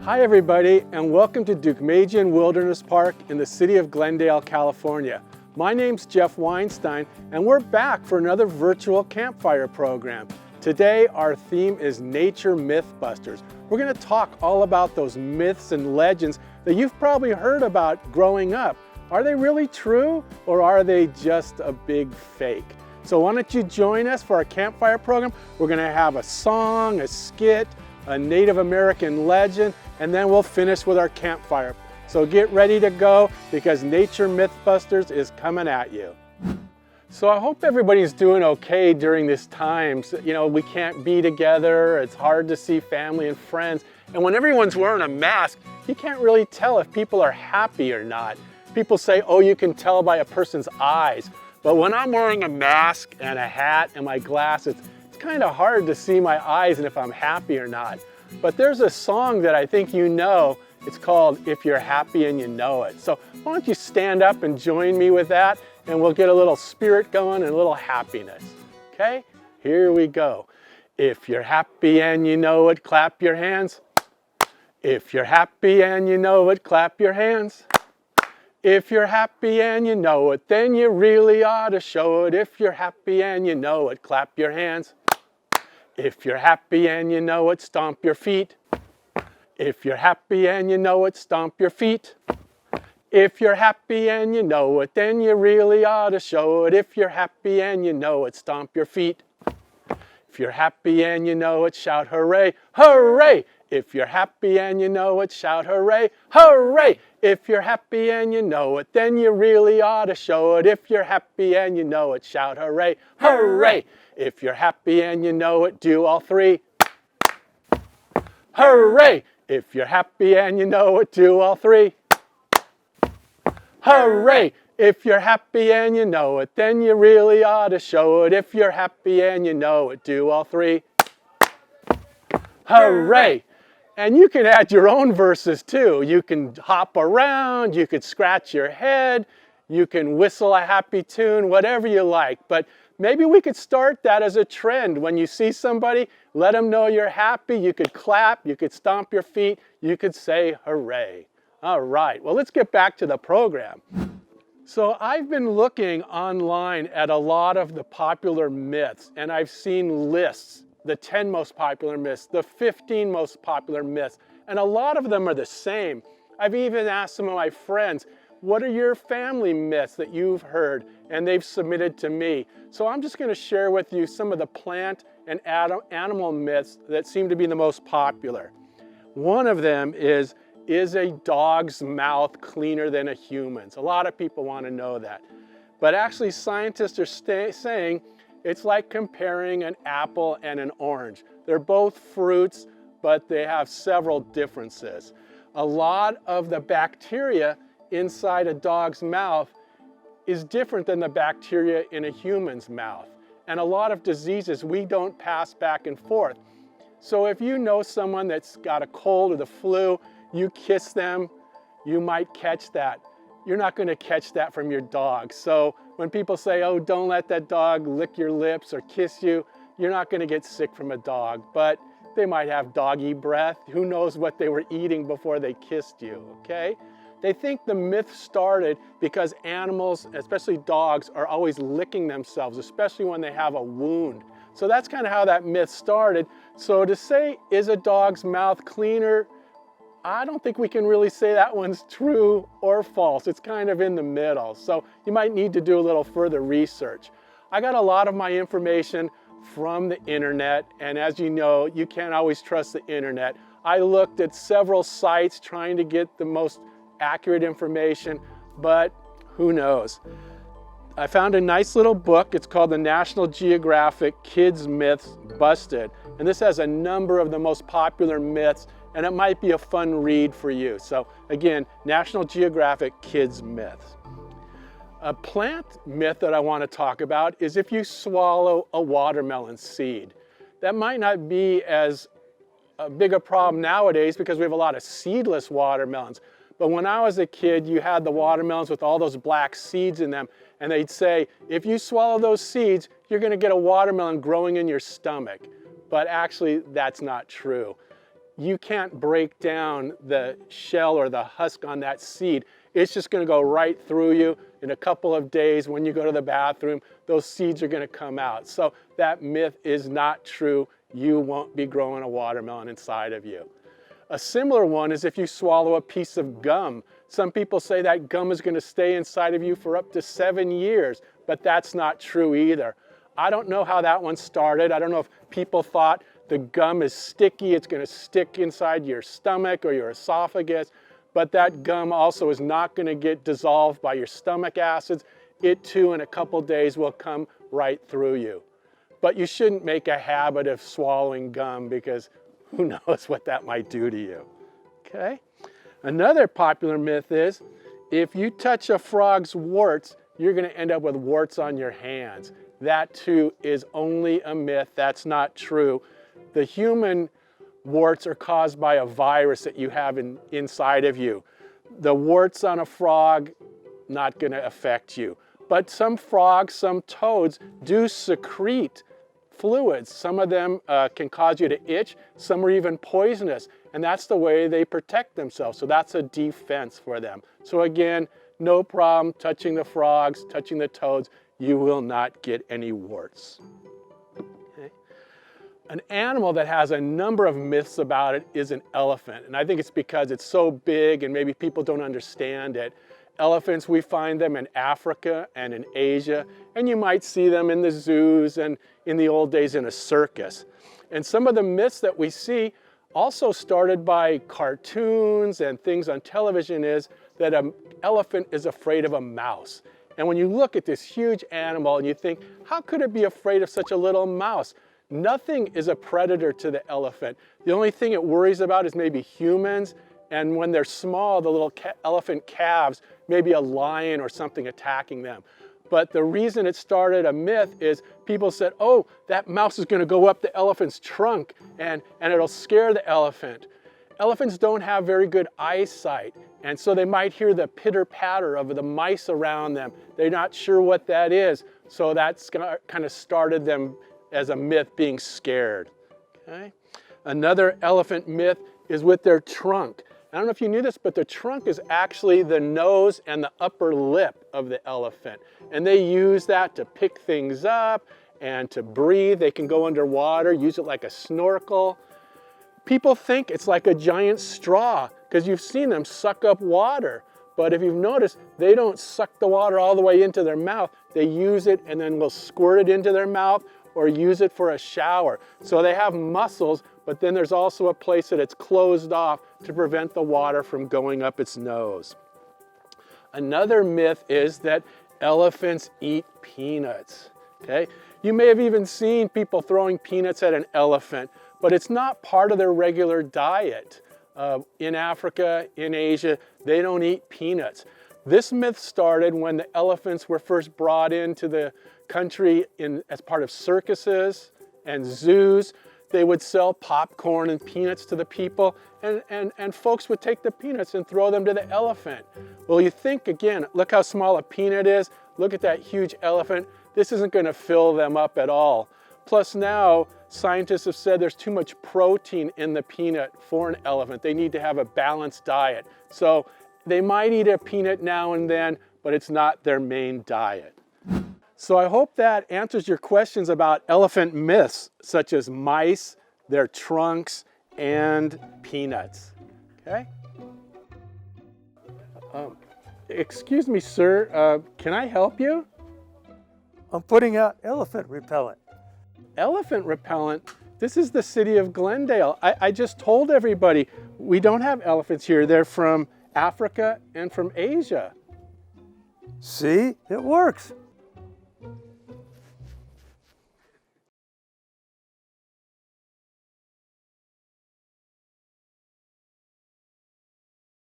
Hi everybody, and welcome to Deukmejian Wilderness Park in the city of Glendale, California. My name's Jeff Weinstein, and we're back for another virtual campfire program. Today our theme is Nature MythBusters. We're going to talk all about those myths and legends that you've probably heard about growing up. Are they really true, or are they just a big fake? So why don't you join us for our campfire program? We're going to have a song, a skit, a Native American legend, and then we'll finish with our campfire. So get ready to go because Nature MythBusters is coming at you. So I hope everybody's doing okay during this time. So, you know, we can't be together, it's hard to see family and friends, and when everyone's wearing a mask, you can't really tell if people are happy or not. People say, oh, you can tell by a person's eyes, but when I'm wearing a mask and a hat and my glasses, it's kind of hard to see my eyes and if I'm happy or not. But there's a song that I think you know. It's called If You're Happy and You Know It. So why don't you stand up and join me with that, and we'll get a little spirit going and a little happiness. Okay? Here we go. If you're happy and you know it, clap your hands. If you're happy and you know it, clap your hands. If you're happy and you know it, then you really ought to show it. If you're happy and you know it, clap your hands. If you're happy and you know it, stomp your feet. If you're happy and you know it, stomp your feet. If you're happy and you know it, then you really ought to show it. If you're happy and you know it, stomp your feet. If you're happy and you know it, shout hooray, hooray! If you're happy and you know it, shout hooray, hooray! If you're happy and you know it, then you really ought to show it. If you're happy and you know it, shout hooray, hooray! If you're happy and you know it, do all three. Hooray! If you're happy and you know it, do all three. Hooray! If you're happy and you know it, then you really ought to show it. If you're happy and you know it, do all three. Hooray! And you can add your own verses too. You can hop around, you could scratch your head, you can whistle a happy tune, whatever you like. But maybe we could start that as a trend. When you see somebody, let them know you're happy. You could clap, you could stomp your feet, you could say hooray. All right, well, let's get back to the program. So I've been looking online at a lot of the popular myths, and I've seen lists, the 10 most popular myths, the 15 most popular myths, and a lot of them are the same. I've even asked some of my friends, what are your family myths that you've heard? And they've submitted to me. So I'm just going to share with you some of the plant and animal myths that seem to be the most popular. One of them is a dog's mouth cleaner than a human's? A lot of people want to know that. But actually scientists are saying it's like comparing an apple and an orange. They're both fruits, but they have several differences. A lot of the bacteria inside a dog's mouth is different than the bacteria in a human's mouth. And a lot of diseases we don't pass back and forth. So if you know someone that's got a cold or the flu, you kiss them, you might catch that. You're not going to catch that from your dog. So when people say, oh, don't let that dog lick your lips or kiss you, you're not going to get sick from a dog. But they might have doggy breath. Who knows what they were eating before they kissed you, okay? They think the myth started because animals, especially dogs, are always licking themselves, especially when they have a wound. So that's kind of how that myth started. So to say, is a dog's mouth cleaner? I don't think we can really say that one's true or false. It's kind of in the middle. So you might need to do a little further research. I got a lot of my information from the internet, and as you know, you can't always trust the internet. I looked at several sites trying to get the most accurate information, but who knows? I found a nice little book. It's called the National Geographic Kids Myths Busted. And this has a number of the most popular myths, and it might be a fun read for you. So again, National Geographic Kids Myths. A plant myth that I want to talk about is if you swallow a watermelon seed. That might not be as big a problem nowadays because we have a lot of seedless watermelons. But when I was a kid, you had the watermelons with all those black seeds in them, and they'd say, if you swallow those seeds, you're going to get a watermelon growing in your stomach. But actually, that's not true. you can't break down the shell or the husk on that seed. It's just going to go right through you. In a couple of days, when you go to the bathroom, those seeds are going to come out. So that myth is not true. You won't be growing a watermelon inside of you. A similar one is if you swallow a piece of gum. Some people say that gum is going to stay inside of you for up to 7 years, but that's not true either. I don't know how that one started. I don't know if people thought the gum is sticky, it's going to stick inside your stomach or your esophagus, but that gum also is not going to get dissolved by your stomach acids. It too in a couple days will come right through you. But you shouldn't make a habit of swallowing gum because who knows what that might do to you. Okay? Another popular myth is if you touch a frog's warts, you're going to end up with warts on your hands. That too is only a myth. That's not true. The human warts are caused by a virus that you have inside of you. The warts on a frog, not going to affect you. But some frogs, some toads do secrete fluids. Some of them can cause you to itch. Some are even poisonous. And that's the way they protect themselves. So that's a defense for them. So again, no problem touching the frogs, touching the toads. You will not get any warts. An animal that has a number of myths about it is an elephant. And I think it's because it's so big and maybe people don't understand it. Elephants, we find them in Africa and in Asia, and you might see them in the zoos and in the old days in a circus. And some of the myths that we see also started by cartoons and things on television is that an elephant is afraid of a mouse. And when you look at this huge animal and you think, how could it be afraid of such a little mouse? Nothing is a predator to the elephant. The only thing it worries about is maybe humans, and when they're small, the little elephant calves, maybe a lion or something attacking them. But the reason it started a myth is people said, oh, that mouse is going to go up the elephant's trunk and it'll scare the elephant. Elephants don't have very good eyesight, and so they might hear the pitter-patter of the mice around them. They're not sure what that is, so that's kind of started them as a myth, being scared. Okay? Another elephant myth is with their trunk. I don't know if you knew this, but the trunk is actually the nose and the upper lip of the elephant. And they use that to pick things up and to breathe. They can go underwater, use it like a snorkel. People think it's like a giant straw because you've seen them suck up water. But if you've noticed, they don't suck the water all the way into their mouth. They use it and then will squirt it into their mouth or use it for a shower. So they have muscles, but then there's also a place that it's closed off to prevent the water from going up its nose. Another myth is that elephants eat peanuts. Okay? You may have even seen people throwing peanuts at an elephant, but it's not part of their regular diet. In Africa, in Asia, they don't eat peanuts. This myth started when the elephants were first brought into the country as part of circuses and zoos. They would sell popcorn and peanuts to the people, and folks would take the peanuts and throw them to the elephant. Well, you think again, look how small a peanut is. Look at that huge elephant. This isn't going to fill them up at all. Plus now, scientists have said there's too much protein in the peanut for an elephant. They need to have a balanced diet. So they might eat a peanut now and then, but it's not their main diet. So I hope that answers your questions about elephant myths, such as mice, their trunks, and peanuts. Okay? Excuse me, sir, can I help you? I'm putting out elephant repellent. Elephant repellent? This is the city of Glendale. I just told everybody we don't have elephants here. They're from Africa and from Asia. See, it works.